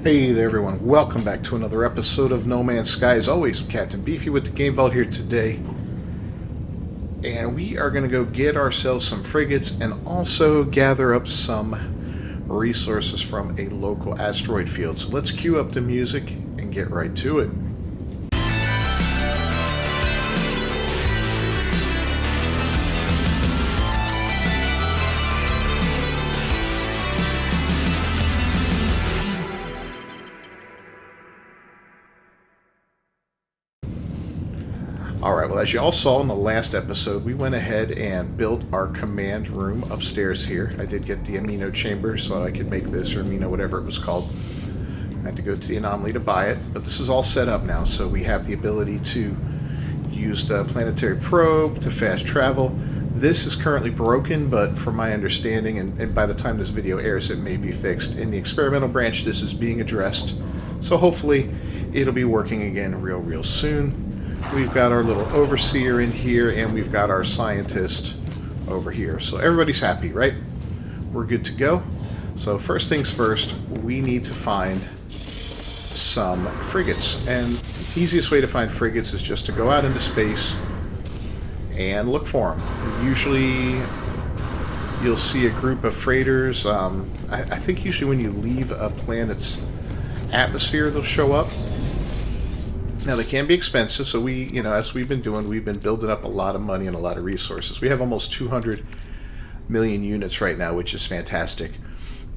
Hey there everyone, welcome back to another episode of No Man's Sky. As always, I'm Captain Beefy with the Game Vault here today. And we are going to go get ourselves some frigates and also gather up some resources from a local asteroid field. So let's cue up the music and get right to it. Alright, well, as you all saw in the last episode, we went ahead and built our command room upstairs here. I did get the amino chamber so I could make this, or amino, whatever it was called. I had to go to the anomaly to buy it, but this is all set up now, so we have the ability to use the planetary probe to fast travel. This is currently broken, but from my understanding, and by the time this video airs, it may be fixed. In the experimental branch, this is being addressed, so hopefully it'll be working again real soon. We've got our little overseer in here, and we've got our scientist over here. So everybody's happy, right? We're good to go. So first things first, we need to find some frigates. And the easiest way to find frigates is just to go out into space and look for them. Usually you'll see a group of freighters. I think usually when you leave a planet's atmosphere, they'll show up. Now, they can be expensive, so as we've been doing, we've been building up a lot of money and a lot of resources. We have almost 200 million units right now, which is fantastic.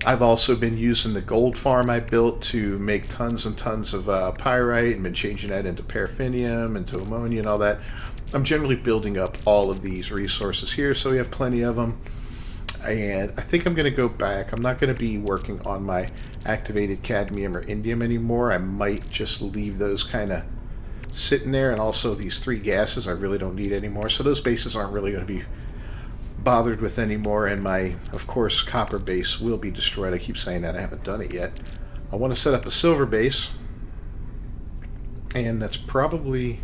I've also been using the gold farm I built to make tons and tons of pyrite, and been changing that into paraffinium, into ammonia and all that. I'm generally building up all of these resources here, so we have plenty of them. And I think I'm going to go back. I'm not going to be working on my activated cadmium or indium anymore. I might just leave those kind of sitting there, and also these three gases I really don't need anymore, so those bases aren't really going to be bothered with anymore, and my, of course, copper base will be destroyed. I keep saying that, I haven't done it yet. I want to set up a silver base, and that's probably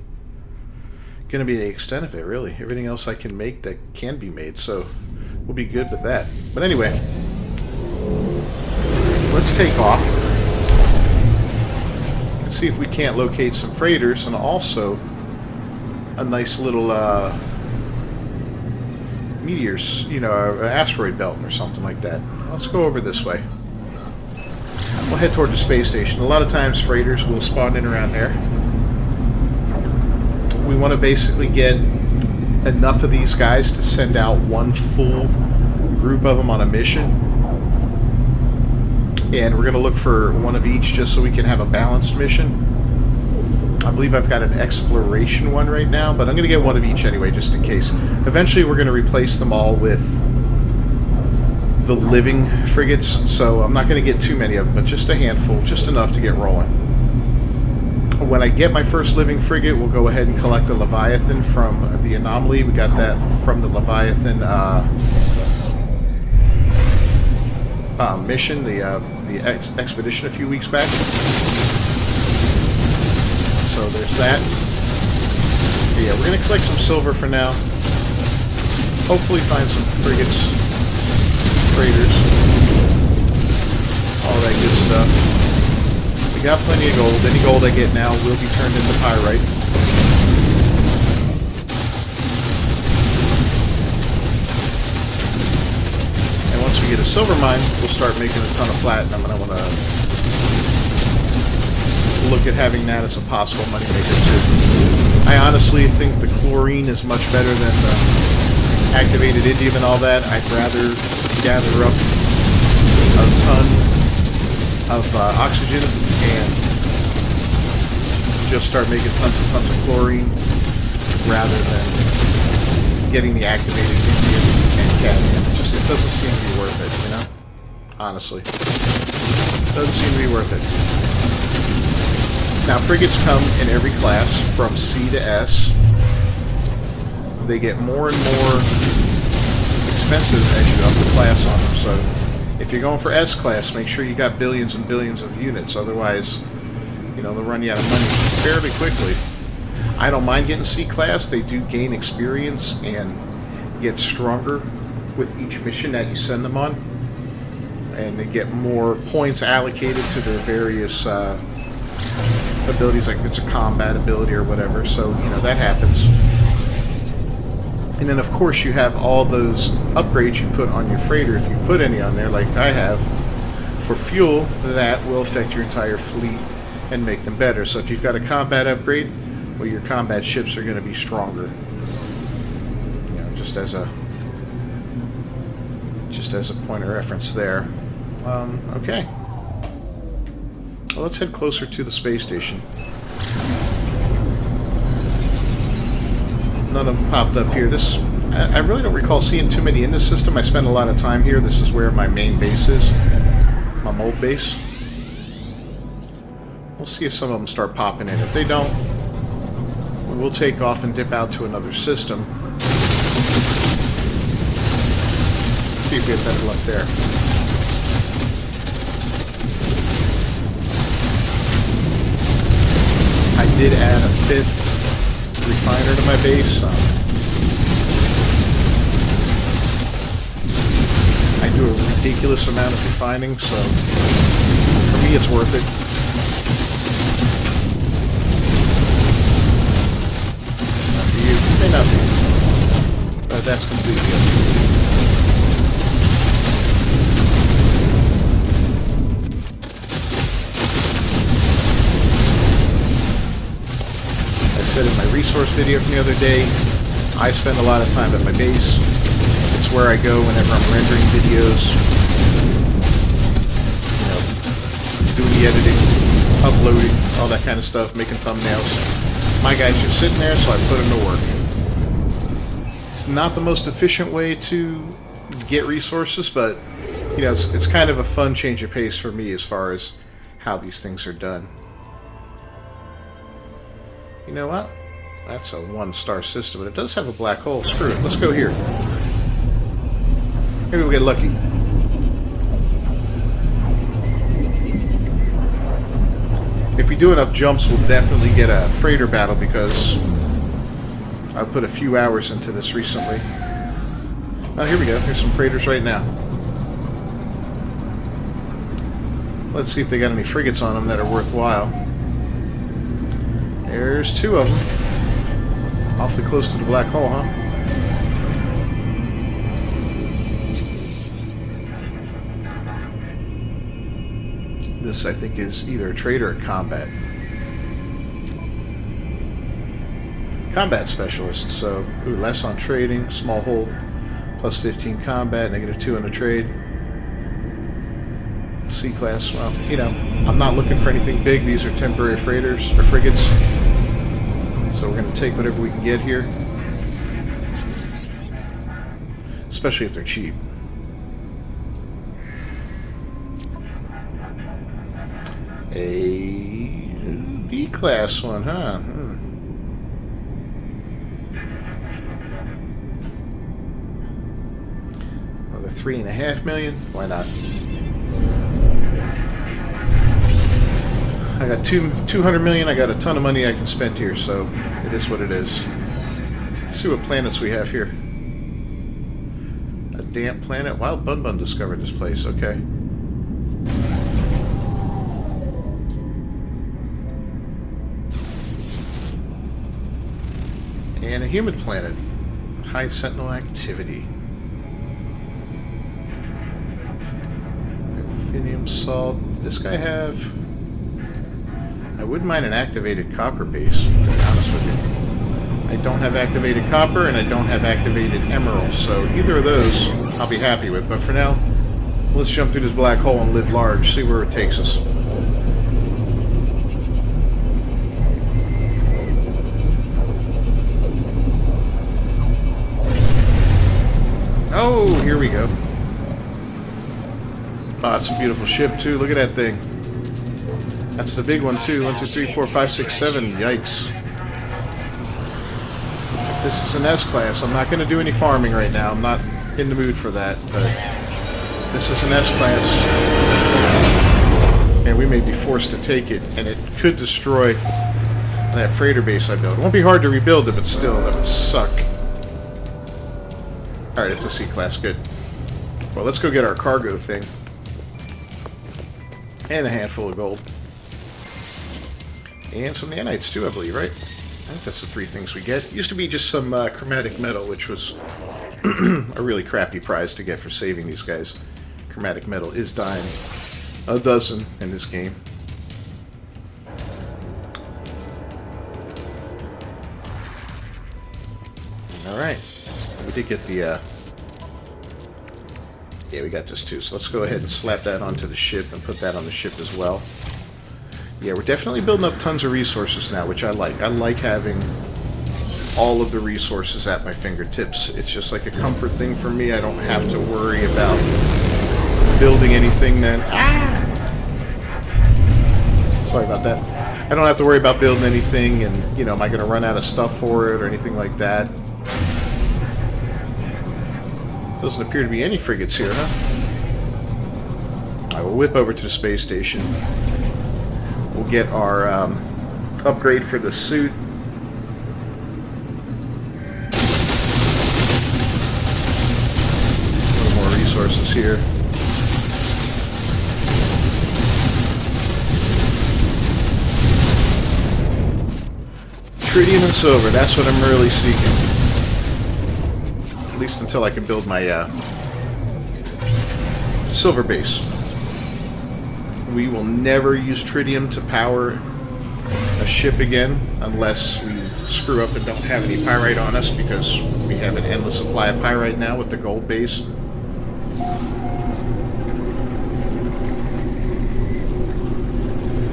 going to be the extent of it, really. Everything else I can make that can be made, so we'll be good with that. But anyway, let's take off. See if we can't locate some freighters, and also a nice little meteors, an asteroid belt or something like that. Let's go over this way. We'll head toward the space station. A lot of times freighters will spawn in around there. We want to basically get enough of these guys to send out one full group of them on a mission. And we're going to look for one of each just so we can have a balanced mission. I believe I've got an exploration one right now, but I'm going to get one of each anyway, just in case. Eventually we're going to replace them all with the living frigates, so I'm not going to get too many of them, but just a handful, just enough to get rolling. When I get my first living frigate, we'll go ahead and collect the Leviathan from the anomaly. We got that from the Leviathan mission, the expedition a few weeks back. So there's that. But yeah, we're going to collect some silver for now. Hopefully find some frigates, freighters, all that good stuff. We got plenty of gold. Any gold I get now will be turned into pyrite. Get a silver mine, we'll start making a ton of platinum, and I want to look at having that as a possible moneymaker too. I honestly think the chlorine is much better than the activated indium and all that. I'd rather gather up a ton of oxygen and just start making tons and tons of chlorine rather than getting the activated indium and cadmium. It doesn't seem to be worth it, honestly. Doesn't seem to be worth it. Now, frigates come in every class, from C to S. They get more and more expensive as you up the class on them. So, if you're going for S class, make sure you got billions and billions of units. Otherwise, they'll run you out of money fairly quickly. I don't mind getting C class. They do gain experience and get stronger with each mission that you send them on. and they get more points allocated to their various abilities, like if it's a combat ability or whatever. So, you know, that happens. And then, of course, you have all those upgrades you put on your freighter, if you've put any on there, like I have, for fuel, that will affect your entire fleet and make them better. So if you've got a combat upgrade, well, your combat ships are going to be stronger. You know, just as a point of reference there. Okay. Well, let's head closer to the space station. None of them popped up here. I really don't recall seeing too many in this system. I spend a lot of time here. This is where my main base is. My mold base. We'll see if some of them start popping in. If they don't, we'll take off and dip out to another system. See if we have better luck there. I did add a 5th refiner to my base. I do a ridiculous amount of refining, so for me it's worth it. Not for you, it may not be, but that's completely up to you. I said in my resource video from the other day, I spend a lot of time at my base. It's where I go whenever I'm rendering videos, you know, doing the editing, uploading, all that kind of stuff, making thumbnails. My guys are sitting there, so I put them to work. It's not the most efficient way to get resources, but you know, it's kind of a fun change of pace for me as far as how these things are done. You know what? That's a 1-star system, but it does have a black hole. Screw it. Let's go here. Maybe we'll get lucky. If we do enough jumps, we'll definitely get a freighter battle, because I put a few hours into this recently. Oh, here we go. Here's some freighters right now. Let's see if they got any frigates on them that are worthwhile. There's 2 of them. Awfully close to the black hole, huh? This, I think, is either a trade or a combat. Combat specialist, so ooh, less on trading, small hold, plus 15 combat, -2 on the trade. C-class, well, you know, I'm not looking for anything big. These are temporary freighters, or frigates. So we're going to take whatever we can get here. Especially if they're cheap. A B-class one, huh? Another 3.5 million? Why not? I got 200 million. I got a ton of money I can spend here, so it is what it is. Let's see what planets we have here. A damp planet. Wild Bun Bun discovered this place. Okay. And a humid planet. High Sentinel activity. Infinium salt. Did this guy have... I wouldn't mind an activated copper base, to be honest with you. I don't have activated copper, and I don't have activated emerald, so either of those I'll be happy with. But for now, let's jump through this black hole and live large, see where it takes us. Oh, here we go. Oh, it's a beautiful ship, too. Look at that thing. That's the big one, too. 1, 2, 3, 4, 5, 6, 7. Yikes. This is an S-class. I'm not going to do any farming right now. I'm not in the mood for that, but this is an S-class. And we may be forced to take it, and it could destroy that freighter base I built. It won't be hard to rebuild it, but still, that would suck. Alright, it's a C-class. Good. Well, let's go get our cargo thing. And a handful of gold. And some nanites too, I believe, right? I think that's the 3 things we get. It used to be just some chromatic metal, which was a really crappy prize to get for saving these guys. Chromatic metal is dying a dozen in this game. Alright. We did get the... Yeah, we got this too. So let's go ahead and slap that onto the ship and put that on the ship as well. Yeah, we're definitely building up tons of resources now, which I like. I like having all of the resources at my fingertips. It's just like a comfort thing for me. I don't have to worry about building anything then. Sorry about that. I don't have to worry about building anything and, you know, am I going to run out of stuff for it or anything like that. Doesn't appear to be any frigates here, huh? I will whip over to the space station. We'll get our upgrade for the suit. A little more resources here. Tritium and silver, that's what I'm really seeking. At least until I can build my silver base. We will never use tritium to power a ship again unless we screw up and don't have any pyrite on us, because we have an endless supply of pyrite now with the gold base.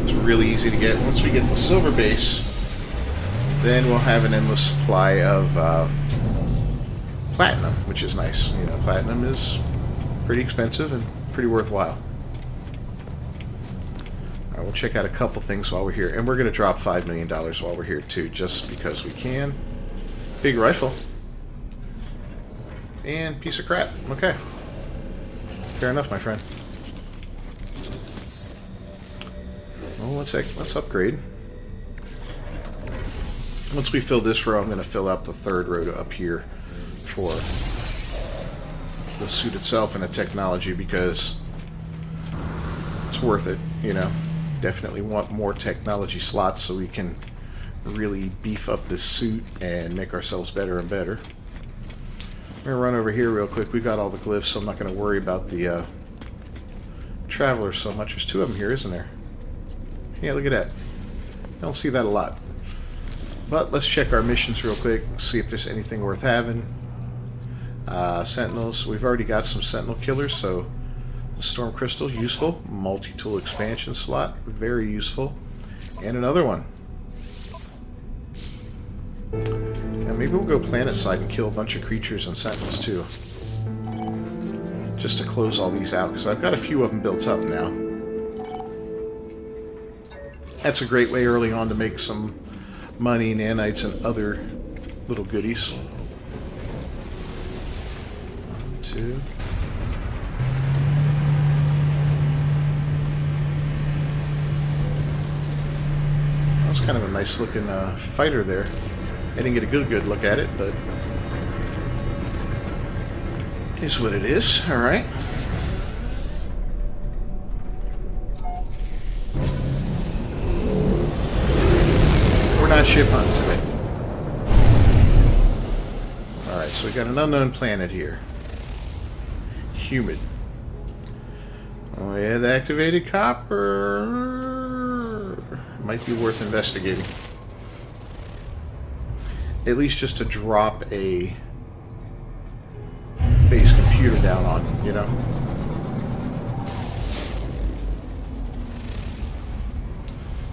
It's really easy to get. Once we get the silver base, then we'll have an endless supply of platinum, which is nice. You know, platinum is pretty expensive and pretty worthwhile. Alright, we'll check out a couple things while we're here. And we're going to drop $5 million while we're here too, just because we can. Big rifle. And piece of crap. Okay. Fair enough, my friend. Well, let's upgrade. Once we fill this row, I'm going to fill out the 3rd row up here for the suit itself and the technology, because it's worth it, you know. Definitely want more technology slots so we can really beef up this suit and make ourselves better and better. I'm going to run over here real quick. We got all the glyphs, so I'm not going to worry about the travelers so much. There's 2 of them here, isn't there? Yeah, look at that. I don't see that a lot. But let's check our missions real quick, see if there's anything worth having. Sentinels. We've already got some Sentinel killers, so the Storm Crystal, useful. Multi-tool expansion slot, very useful. And another one. Now maybe we'll go planet side and kill a bunch of creatures and Sentinels too. Just to close all these out, because I've got a few of them built up now. That's a great way early on to make some money, nanites, and other little goodies. 1, 2. That's kind of a nice looking fighter there. I didn't get a good look at it, but is what it is. All right. We're not ship hunting today. All right, so we got an unknown planet here. Humid. Oh yeah, the activated copper might be worth investigating. At least just to drop a base computer down on, you know.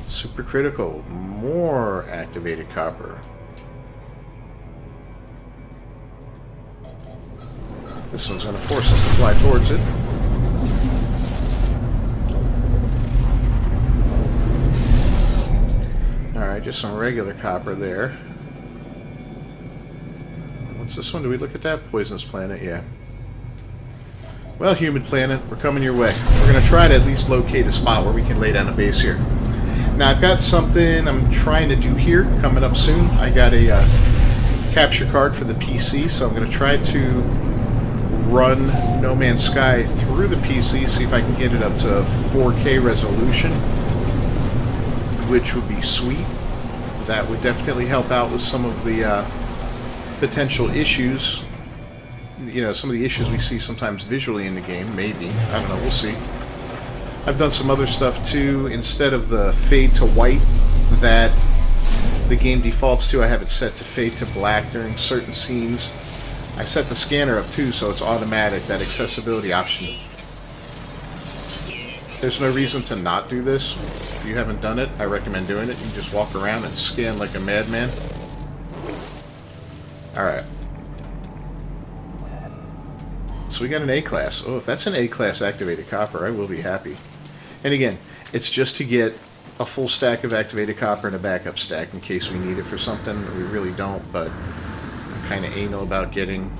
Supercritical, more activated copper. This one's going to force us to fly towards it. Alright, just some regular copper there. What's this one? Do we look at that? Poisonous planet, yeah. Well, humid planet, we're coming your way. We're going to try to at least locate a spot where we can lay down a base here. Now, I've got something I'm trying to do here coming up soon. I got a capture card for the PC, so I'm going to try to run No Man's Sky through the PC, see if I can get it up to 4K resolution, which would be sweet. That would definitely help out with some of the potential issues. You know, some of the issues we see sometimes visually in the game, maybe. I don't know, we'll see. I've done some other stuff too. Instead of the fade to white that the game defaults to, I have it set to fade to black during certain scenes. I set the scanner up too, so it's automatic, that accessibility option. There's no reason to not do this. If you haven't done it, I recommend doing it. You just walk around and scan like a madman. Alright. So we got an A-class. Oh, if that's an A-class activated copper, I will be happy. And again, it's just to get a full stack of activated copper and a backup stack in case we need it for something. We really don't, but I'm kind of anal about getting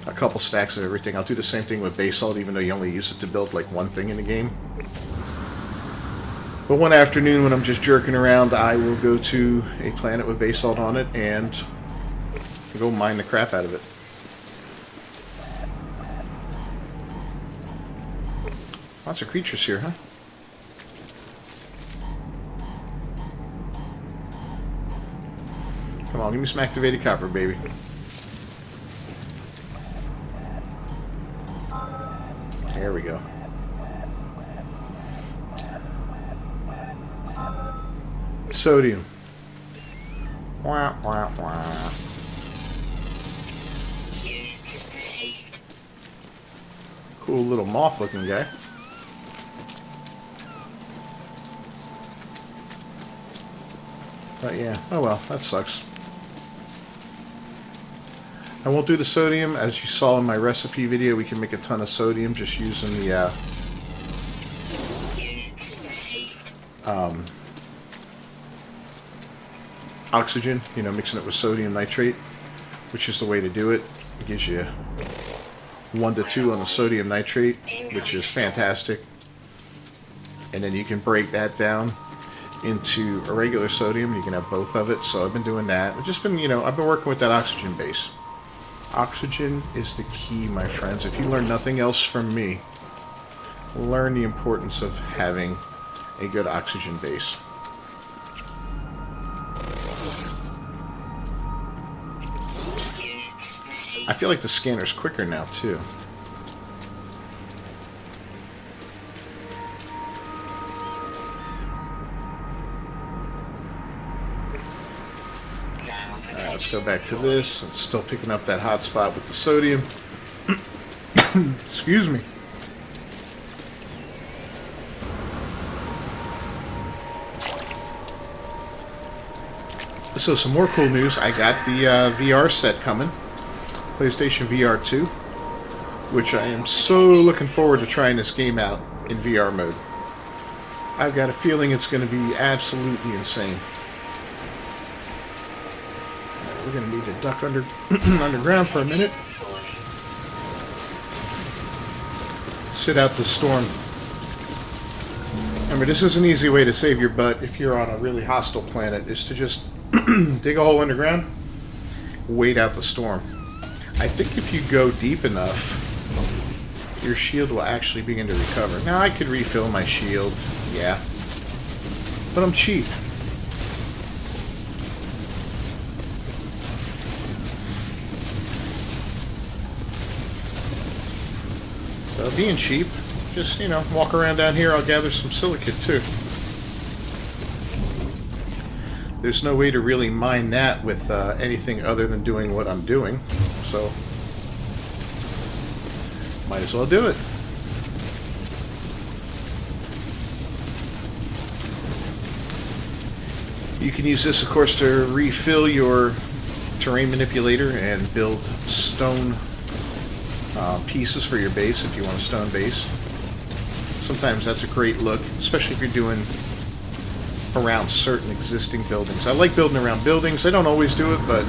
a couple stacks of everything. I'll do the same thing with basalt, even though you only use it to build like one thing in the game. But one afternoon when I'm just jerking around, I will go to a planet with basalt on it and go mine the crap out of it. Lots of creatures here, huh? Come on, give me some activated copper, baby. There we go. Sodium. Wah, wah, wah. Cool little moth-looking guy. But yeah, oh well, that sucks. I won't do the sodium. As you saw in my recipe video, we can make a ton of sodium just using the oxygen, you know, mixing it with sodium nitrate, which is the way to do it. It gives you 1 to 2 on the sodium nitrate, which is fantastic. And then you can break that down into a regular sodium. You can have both of it. So I've been doing that. I've just been, you know, I've been working with that oxygen base. Oxygen is the key, my friends. If you learn nothing else from me, learn the importance of having a good oxygen base. I feel like the scanner's quicker now, too. Alright, let's go back to this. It's still picking up that hot spot with the sodium. Excuse me. So some more cool news. I got the VR set coming. PlayStation VR 2. Which I am so looking forward to trying this game out in VR mode. I've got a feeling it's going to be absolutely insane. We're going to need to duck underground for a minute. Sit out the storm. Remember, this is an easy way to save your butt if you're on a really hostile planet, is to just dig a hole underground, wait out the storm. I think if you go deep enough, your shield will actually begin to recover. Now, I could refill my shield, yeah, but I'm cheap. So being cheap, just, you know, walk around down here. I'll gather some silicate too. There's no way to really mine that with anything other than doing what I'm doing, so might as well do it. You can use this, of course, to refill your terrain manipulator and build stone pieces for your base if you want a stone base. Sometimes that's a great look, especially if you're doing around certain existing buildings. I like building around buildings. I don't always do it, but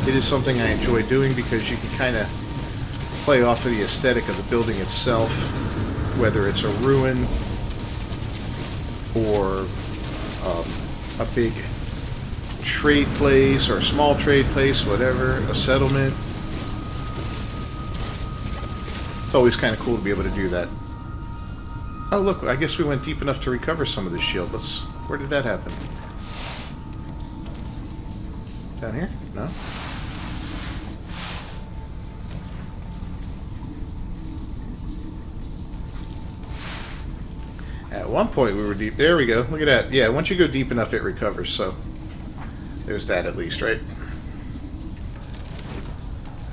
it is something I enjoy doing because you can kind of play off of the aesthetic of the building itself, whether it's a ruin or a big trade place or a small trade place, whatever, a settlement. It's always kind of cool to be able to do that. Oh, look, I guess we went deep enough to recover some of this shield. Where did that happen? Down here? No? At one point we were deep. There we go. Look at that. Yeah, once you go deep enough, it recovers. So there's that at least, right?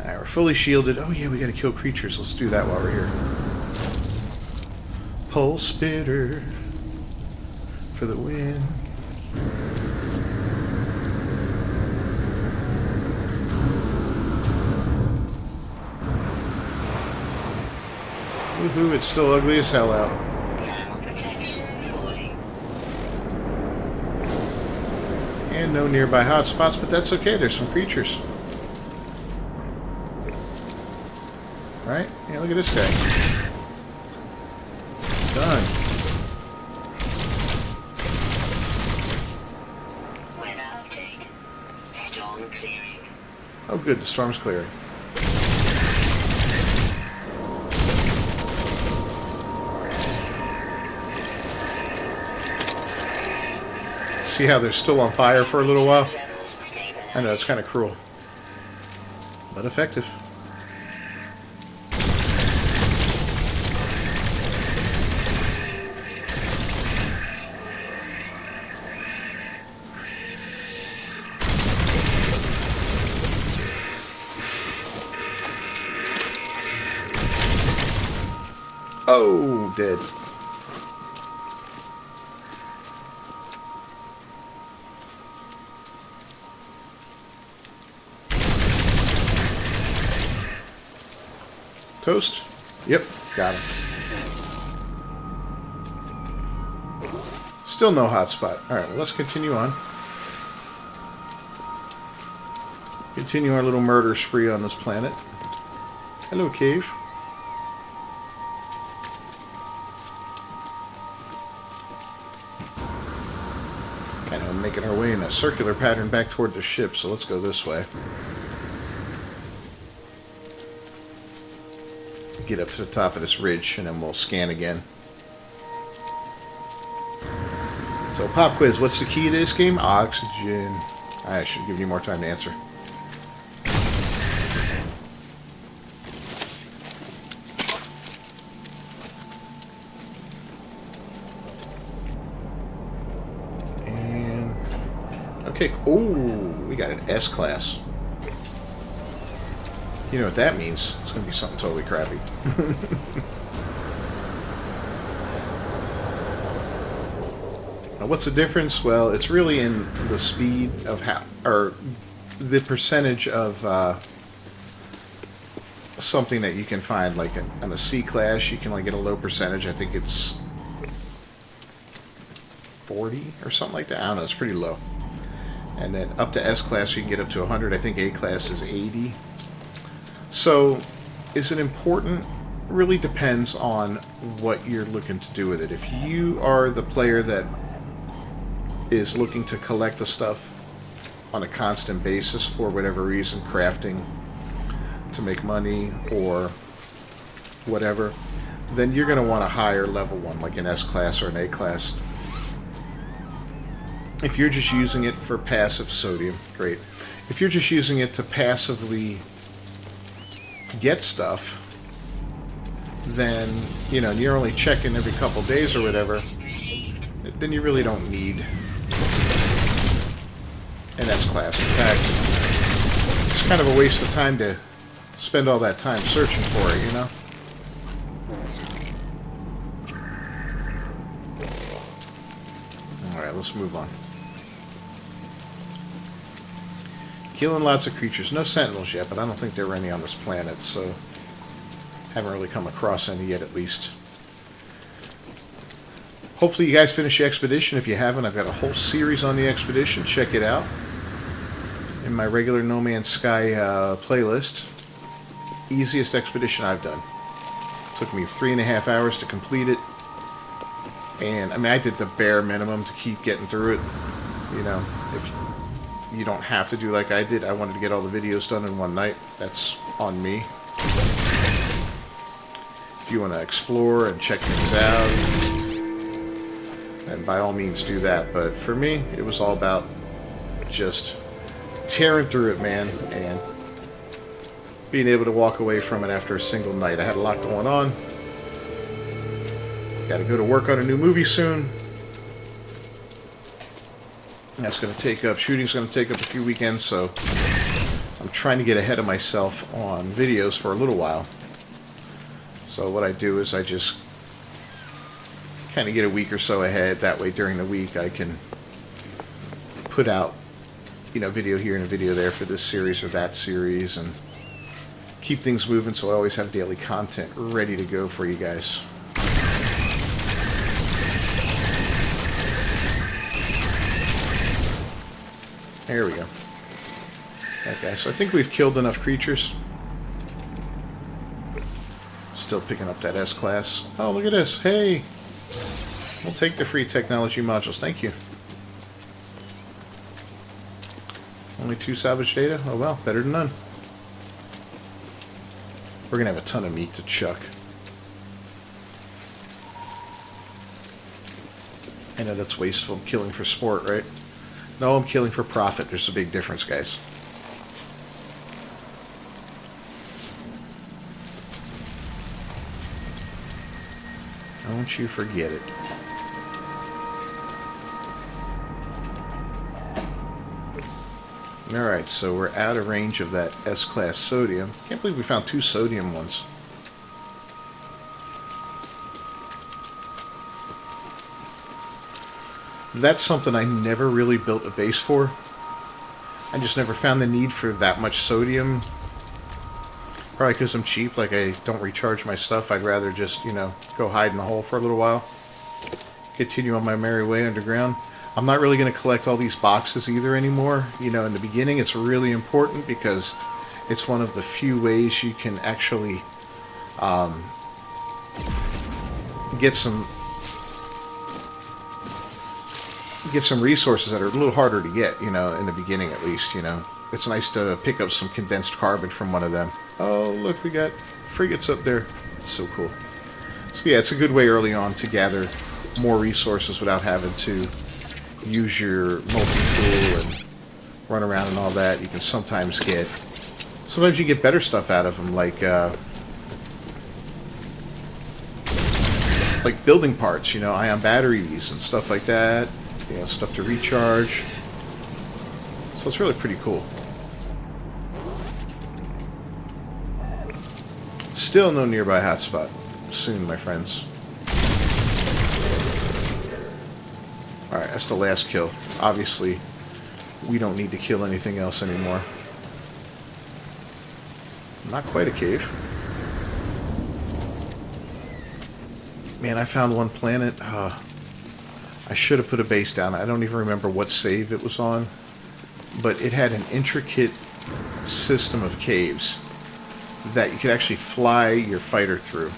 Alright, we're fully shielded. Oh yeah, we gotta kill creatures. Let's do that while we're here. Pulse spitter for the win. Woohoo, it's still ugly as hell out. And no nearby hotspots, but that's okay. There's some creatures. Right? Yeah, look at this guy. Done. Weather update. Storm clearing. Oh good, the storm's clearing. See how they're still on fire for a little while? I know, it's kind of cruel. But effective. Oh, dead. Toast? Yep, got him. Still no hotspot. Alright, well, let's continue on. Continue our little murder spree on this planet. Hello, cave. Kind of making our way in a circular pattern back toward the ship, so let's go this way. Get up to the top of this ridge, and then we'll scan again. So, pop quiz. What's the key to this game? Oxygen. I should have given you more time to answer. And... okay. Oh, we got an S-class. You know what that means. It's going to be something totally crappy. Now, what's the difference? Well, it's really in the speed of how, or the percentage of something that you can find. Like on a C class, you can like get a low percentage. I think it's 40 or something like that. I don't know. It's pretty low. And then up to S class, you can get up to 100. I think A class is 80. So, is it important? Really depends on what you're looking to do with it. If you are the player that is looking to collect the stuff on a constant basis for whatever reason, crafting to make money or whatever, then you're going to want a higher level one, like an S class or an A class. If you're just using it for passive sodium, great. If you're just using it to passively get stuff, then, you know, you're only checking every couple days or whatever, then you really don't need an S-class. In fact, it's kind of a waste of time to spend all that time searching for it, you know? Alright, let's move on. Killing lots of creatures. No sentinels yet, but I don't think there were any on this planet, so haven't really come across any yet, at least. Hopefully you guys finish the expedition. If you haven't, I've got a whole series on the expedition. Check it out in my regular No Man's Sky playlist. Easiest expedition I've done. Took me 3.5 hours to complete it. And, I mean, I did the bare minimum to keep getting through it. You know, if you don't have to do like I did. I wanted to get all the videos done in one night. That's on me. If you want to explore and check things out, then by all means do that. But for me, it was all about just tearing through it, man, and being able to walk away from it after a single night. I had a lot going on. Got to go to work on a new movie soon. That's going to take up, shooting's going to take up a few weekends, so I'm trying to get ahead of myself on videos for a little while. So what I do is I just kind of get a week or so ahead. That way during the week I can put out, you know, video here and a video there for this series or that series, and keep things moving so I always have daily content ready to go for you guys. There we go. Okay, so I think we've killed enough creatures. Still picking up that S-Class. Oh, look at this. Hey! We'll take the free technology modules. Thank you. Only 2 salvage data? Oh well, better than none. We're gonna have a ton of meat to chuck. I know that's wasteful. I'm killing for sport, right? No, I'm killing for profit. There's a big difference, guys. Don't you forget it. Alright, so we're out of range of that S-Class sodium. Can't believe we found 2 sodium ones. That's something I never really built a base for. I just never found the need for that much sodium. Probably because I'm cheap, like I don't recharge my stuff. I'd rather just, you know, go hide in a hole for a little while. Continue on my merry way underground. I'm not really going to collect all these boxes either anymore. You know, in the beginning it's really important because it's one of the few ways you can actually get some resources that are a little harder to get, you know, in the beginning at least, you know. It's nice to pick up some condensed carbon from one of them. Oh, look, we got frigates up there. It's so cool. So yeah, it's a good way early on to gather more resources without having to use your multi-tool and run around and all that. You can sometimes you get better stuff out of them, like building parts, you know, ion batteries and stuff like that. You know, stuff to recharge. So it's really pretty cool. Still no nearby hotspot. Soon, my friends. Alright, that's the last kill. Obviously, we don't need to kill anything else anymore. Not quite a cave. Man, I found one planet. I should have put a base down. I don't even remember what save it was on. But it had an intricate system of caves that you could actually fly your fighter through.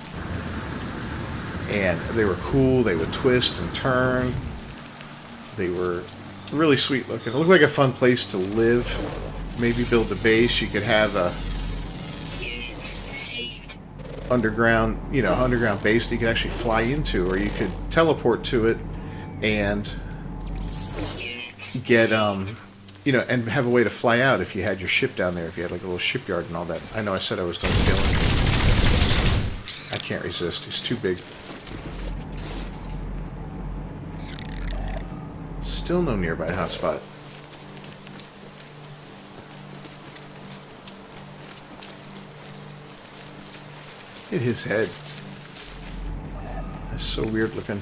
And they were cool. They would twist and turn. They were really sweet looking. It looked like a fun place to live. Maybe build a base. You could have a underground base that you could actually fly into, or you could teleport to it and get you know, and have a way to fly out if you had your ship down there, if you had like a little shipyard and all that. I know I said I was done killing. I can't resist. He's too big. Still no nearby hotspot. Hit his head. That's so weird looking.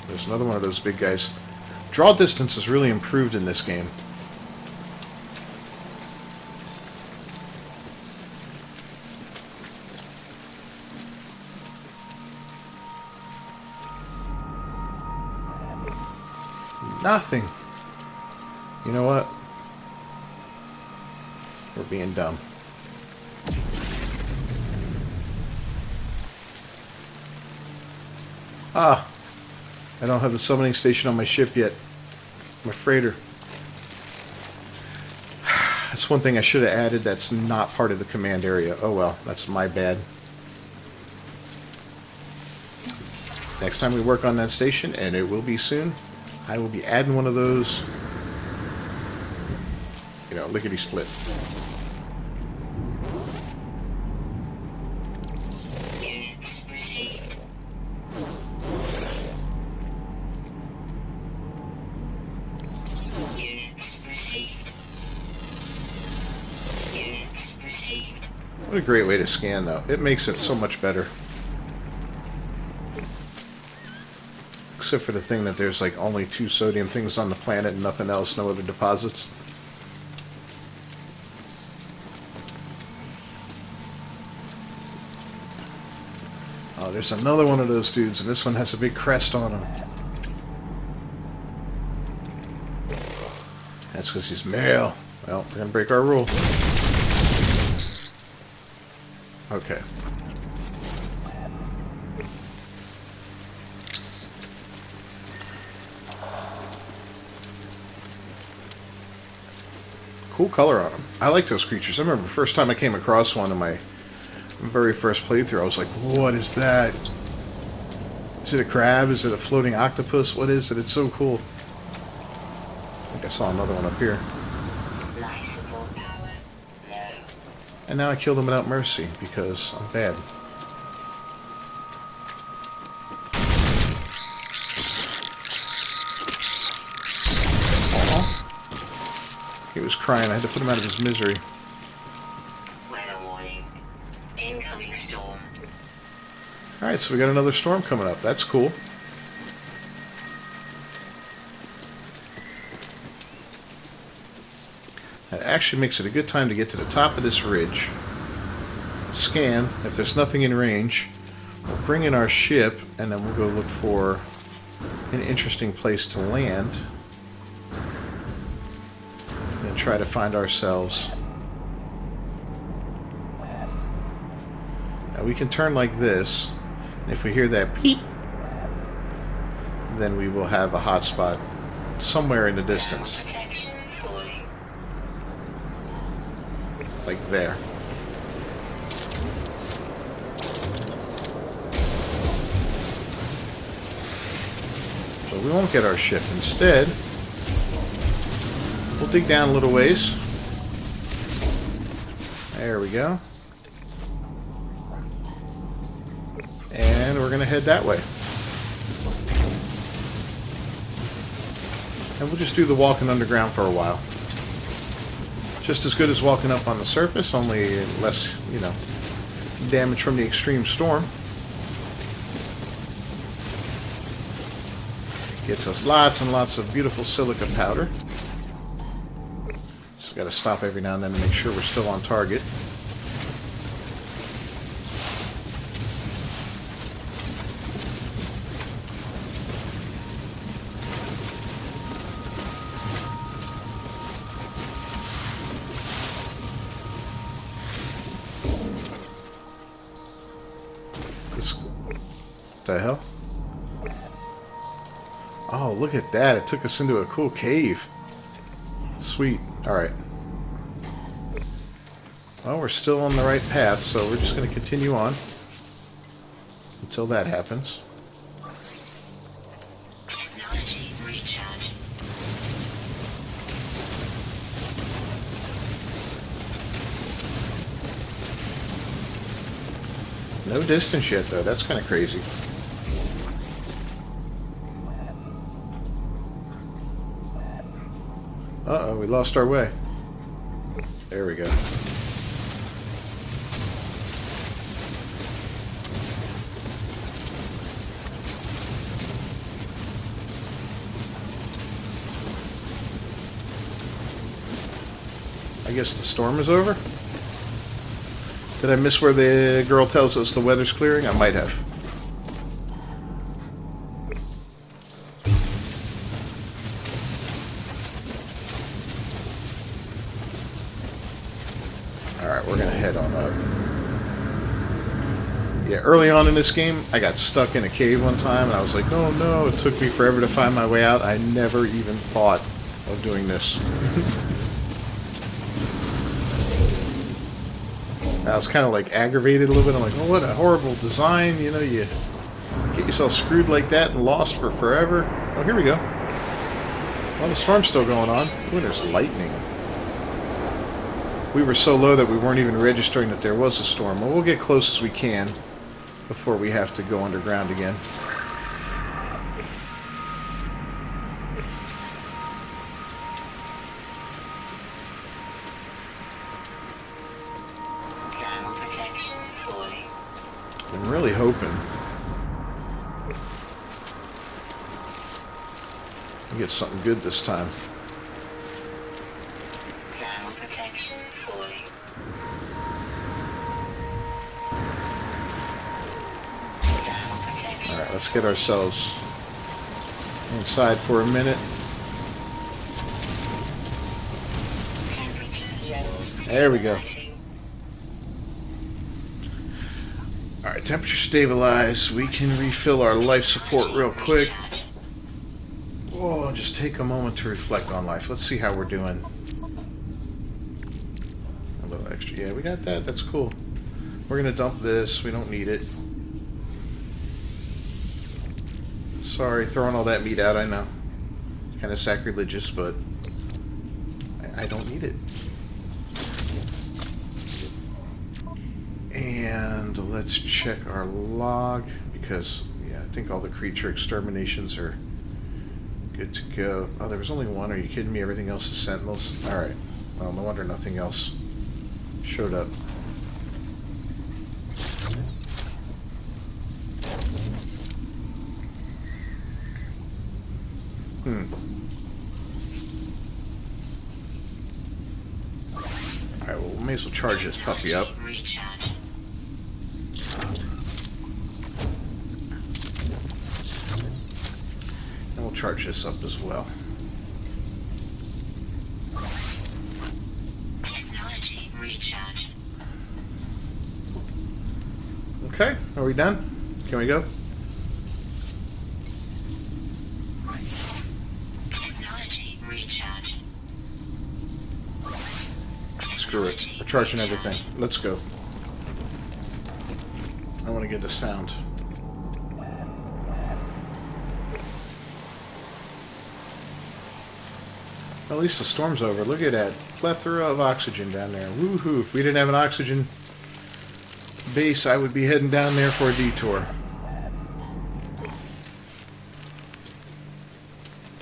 There's another one of those big guys. Draw distance is really improved in this game. Nothing. You know what? We're being dumb. Ah. I don't have the summoning station on my ship yet. My freighter. That's one thing I should have added that's not part of the command area. Oh well, that's my bad. Next time we work on that station, and it will be soon, I will be adding one of those, you know, lickety-split. Units received. Units received. Units received. What a great way to scan, though. It makes it so much better. Except for the thing that there's like only 2 sodium things on the planet and nothing else, no other deposits. Oh, there's another one of those dudes, and this one has a big crest on him. That's because he's male. Well, we're going to break our rule. Okay. Cool color on them. I like those creatures. I remember the first time I came across one in my very first playthrough, I was like, what is that? Is it a crab? Is it a floating octopus? What is it? It's so cool. I think I saw another one up here. Life support power low. And now I killed them without mercy because I'm bad. He was crying. I had to put him out of his misery. Weather warning. Incoming storm. Alright, so we got another storm coming up. That's cool. That actually makes it a good time to get to the top of this ridge. Scan. If there's nothing in range, we'll bring in our ship, and then we'll go look for an interesting place to land. And try to find ourselves. Now we can turn like this. And if we hear that beep, then we will have a hotspot somewhere in the distance. Protection falling. Like there. So we won't get our ship. Instead, we'll dig down a little ways. There we go. And we're going to head that way. And we'll just do the walking underground for a while. Just as good as walking up on the surface, only less, you know, damage from the extreme storm. Gets us lots and lots of beautiful silica powder. Just got to stop every now and then to make sure we're still on target. What the hell? Oh, look at that. It took us into a cool cave. Sweet. Alright. Well, we're still on the right path, so we're just going to continue on until that happens. Technology recharge. No distance yet, though. That's kind of crazy. Uh-oh, we lost our way. There we go. I guess the storm is over? Did I miss where the girl tells us the weather's clearing? I might have. Alright, we're going to head on up. Yeah, early on in this game, I got stuck in a cave one time, and I was like, oh no, it took me forever to find my way out. I never even thought of doing this. I was kind of like aggravated a little bit. I'm like, oh, what a horrible design. You know, you get yourself screwed like that and lost for forever. Oh, here we go. Well, the storm's still going on. Ooh, there's lightning. We were so low that we weren't even registering that there was a storm. Well, we'll get close as we can before we have to go underground again. Thermal protection falling. I'm really hoping we get something good this time. Thermal protection falling. Thermal protection. Alright, let's get ourselves inside for a minute. Temperature levels There we go. stabilizing. Alright, temperature stabilized. We can refill our life support real quick. Recharge. Oh, just take a moment to reflect on life. Let's see how we're doing. A little extra. Yeah, we got that. That's cool. We're going to dump this. We don't need it. Sorry, throwing all that meat out, I know. Kind of sacrilegious, but I don't need it. And let's check our log, because, yeah, I think all the creature exterminations are good to go. Oh, there was only one. Are you kidding me? Everything else is sentinels? Alright. Well, no wonder nothing else showed up. Alright, well, we may as well charge this puppy up. Recharge. And we'll charge this up as well. Technology recharge. Okay, are we done? Can we go? Technology recharge. Screw it. We're charging everything. Let's go. I want to get this found. At least the storm's over. Look at that plethora of oxygen down there. Woohoo! If we didn't have an oxygen base, I would be heading down there for a detour.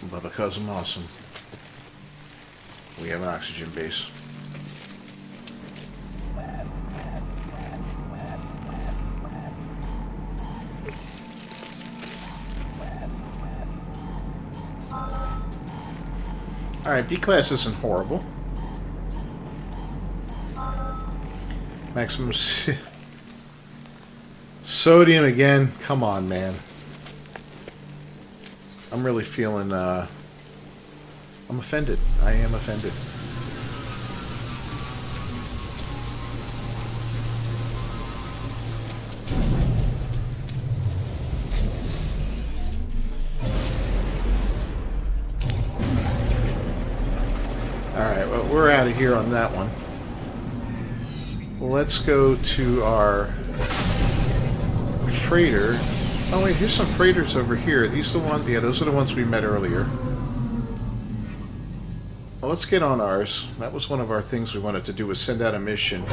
But because I'm awesome, we have an oxygen base. Alright, D-class isn't horrible. Maximum sodium again. Come on, man. I'm really feeling, I'm offended. I am offended. Alright, well, we're out of here on that one. Let's go to our freighter. Oh wait, here's some freighters over here. These are the ones, yeah, those are the ones we met earlier. Well, let's get on ours. That was one of our things we wanted to do, was send out a mission.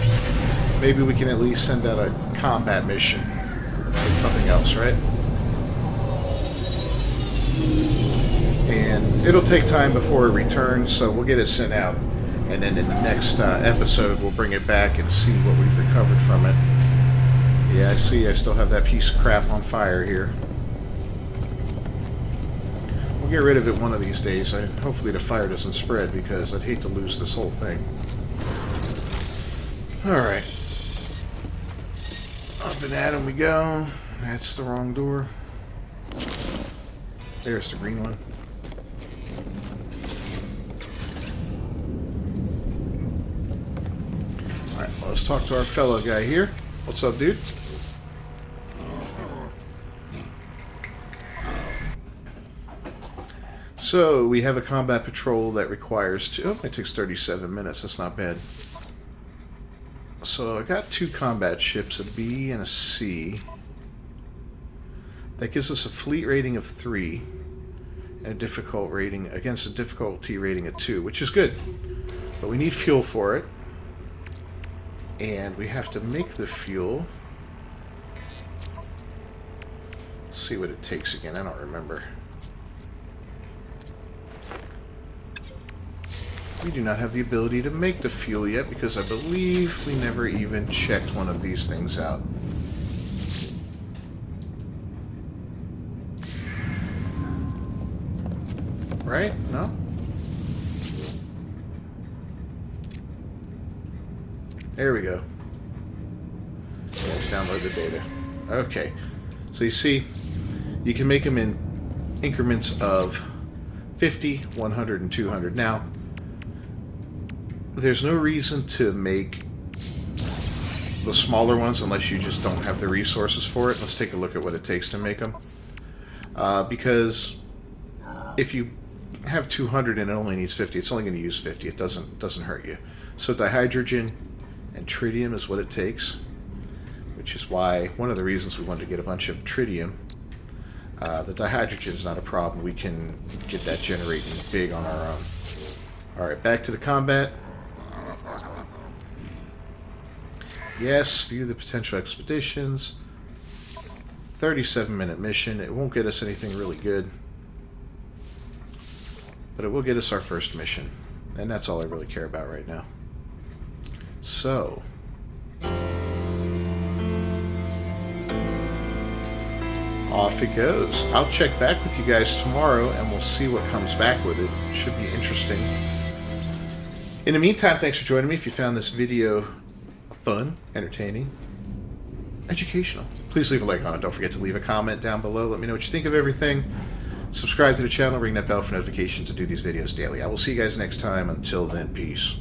Maybe we can at least send out a combat mission. If nothing else, right? And it'll take time before it returns, so we'll get it sent out. And then in the next episode, we'll bring it back and see what we've recovered from it. Yeah, I see I still have that piece of crap on fire here. We'll get rid of it one of these days. Hopefully the fire doesn't spread, because I'd hate to lose this whole thing. Alright. Up and at 'em we go. That's the wrong door. There's the green one. Alright, well, let's talk to our fellow guy here. What's up, dude? So, we have a combat patrol that requires... Oh, it takes 37 minutes. That's not bad. So I got 2 combat ships, a B and a C. That gives us a fleet rating of 3 and a difficult rating against a difficulty rating of 2, which is good. But we need fuel for it. And we have to make the fuel. Let's see what it takes again. I don't remember. We do not have the ability to make the fuel yet because I believe we never even checked one of these things out. Right? No? There we go. Let's download the data. Okay. So you see, you can make them in increments of 50, 100, and 200. Now, there's no reason to make the smaller ones unless you just don't have the resources for it. Let's take a look at what it takes to make them. Because if you have 200 and it only needs 50, it's only going to use 50. It doesn't hurt you. So dihydrogen and tritium is what it takes, which is why one of the reasons we wanted to get a bunch of tritium. The dihydrogen is not a problem. We can get that generating big on our own. Alright, back to the combat. Yes, view the potential expeditions. 37-minute mission. It won't get us anything really good, but it will get us our first mission, and that's all I really care about right now. So, off it goes. I'll check back with you guys tomorrow, and we'll see what comes back with it. Should be interesting. In the meantime, thanks for joining me. If you found this video fun, entertaining, educational, please leave a like on it. Don't forget to leave a comment down below. Let me know what you think of everything. Subscribe to the channel, ring that bell for notifications, and do these videos daily. I will see you guys next time. Until then, peace.